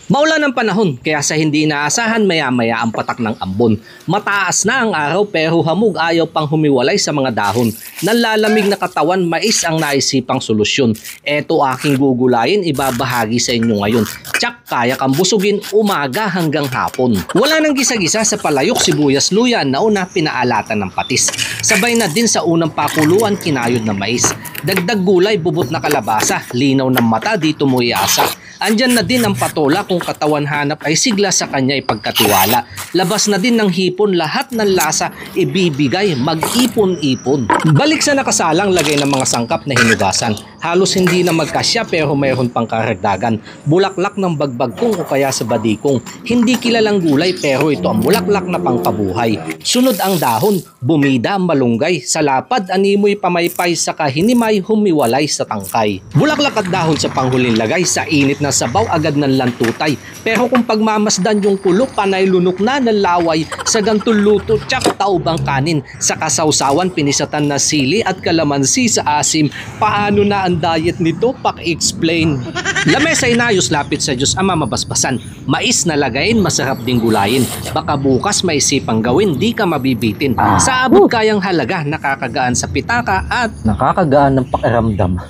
Maulan ang panahon kaya sa hindi inaasahan maya-maya ang patak ng ambon. Mataas na ang araw pero hamog ayaw pang humiwalay sa mga dahon. Nanlalamig na katawan, mais ang naisipang solusyon. Eto aking gugulayin, ibabahagi sa inyo ngayon. Tsak, kaya kang busugin umaga hanggang hapon. Wala nang gisa-gisa sa palayok, sibuyas, luya, nauna pinaalatan ng patis. Sabay na din sa unang pakuluan, kinayod na mais. Dagdag gulay, bubot na kalabasa, linaw ng mata, dito mo iasa. Andyan na din ang patola kung katawan hanap ay sigla sa kanya ipagkatiwala. Labas na din ng hipon, lahat ng lasa ibibigay, mag-ipon-ipon. Balik sa nakasalang lagay ng mga sangkap na hinugasan. Halos hindi na magkasya pero mayroon pang karagdagan. Bulaklak ng bagbagkong o kaya sa badikong. Hindi kilalang gulay pero ito ang bulaklak na pangkabuhay. Sunod ang dahon, bumida ang malunggay. Sa lapad, animoy pamaypay sa kahinimay, humiwalay sa tangkay. Bulaklak at dahon sa panghuling lagay, sa init na sabaw agad ng lantutay. Pero kung pagmamasdan yung kulok, panay lunok na ng laway. Sa gantong luto, tsak taubang kanin. Sa kasawsawan, pinisatan na sili at kalamansi sa asim. Paano na ang diet nito? Pak-explain. Lamesa inayos, lapit sa Diyos Ama mabasbasan. Mais na lagayin, masarap ding gulayin. Baka bukas may isipang gawin, di ka mabibitin. Sa abot kayang halaga, nakakagaan sa pitaka at nakakagaan ng pakiramdam.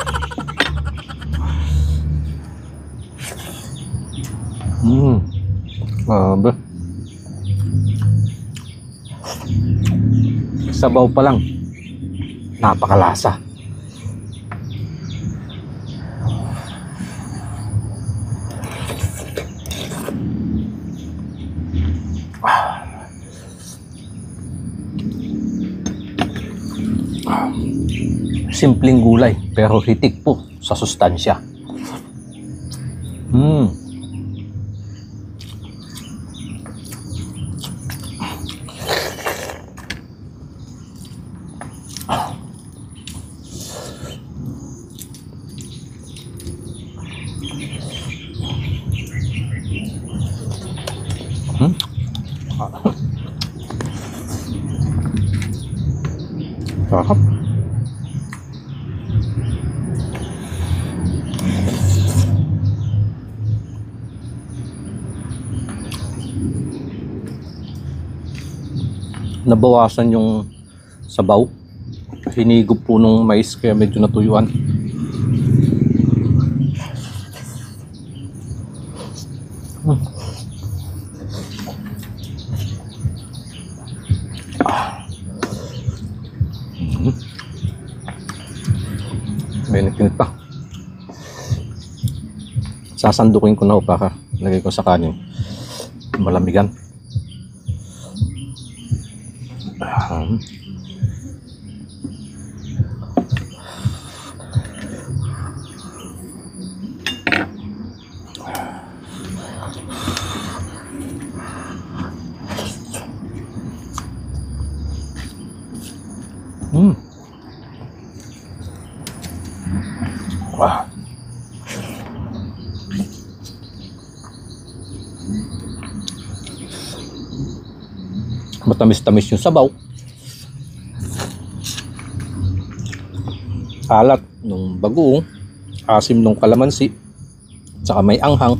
Sabaw pa lang, napakalasa. Simpleng gulay pero hitik po sa sustansya. Sarap. Nabawasan yung sabaw. Hinigop po nung mais kaya medyo natuyuan. Mainit-init pa. Sasandukin ko na ho para lagay ko sa kanin. Malamigan. Wah. Matamis-tamis yung sabaw. Alat nung bagoong, asim nung kalamansi, tsaka may anghang.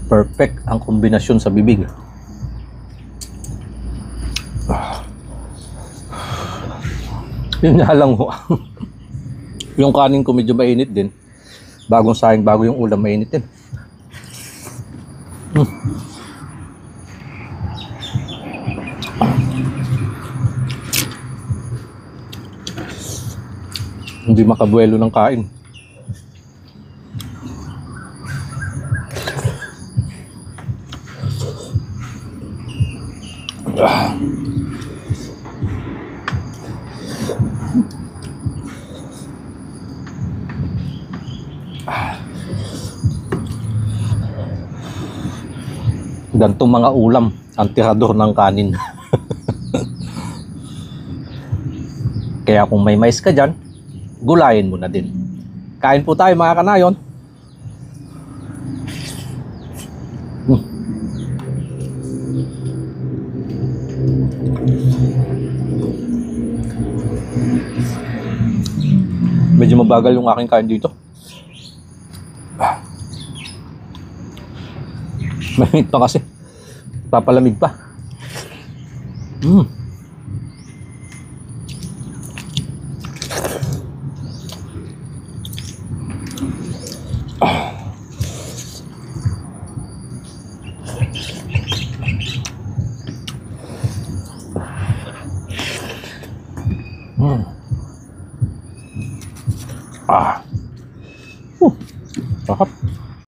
Perfect ang kombinasyon sa bibig. Yun nga lang ho. Yung kanin ko medyo mainit din. Bagong sayang, bago yung ulam, mainit din. Hindi makabuelo ng kain. Gantong mga ulam ang tirador ng kanin. Kaya kung may mais ka dyan, gulayin mo na din. Kain po tayo mga kanayon. Medyo mabagal yung aking kain dito. Mainit pa kasi. Papalamig pa. Mm. Mm. Ah. Sarap.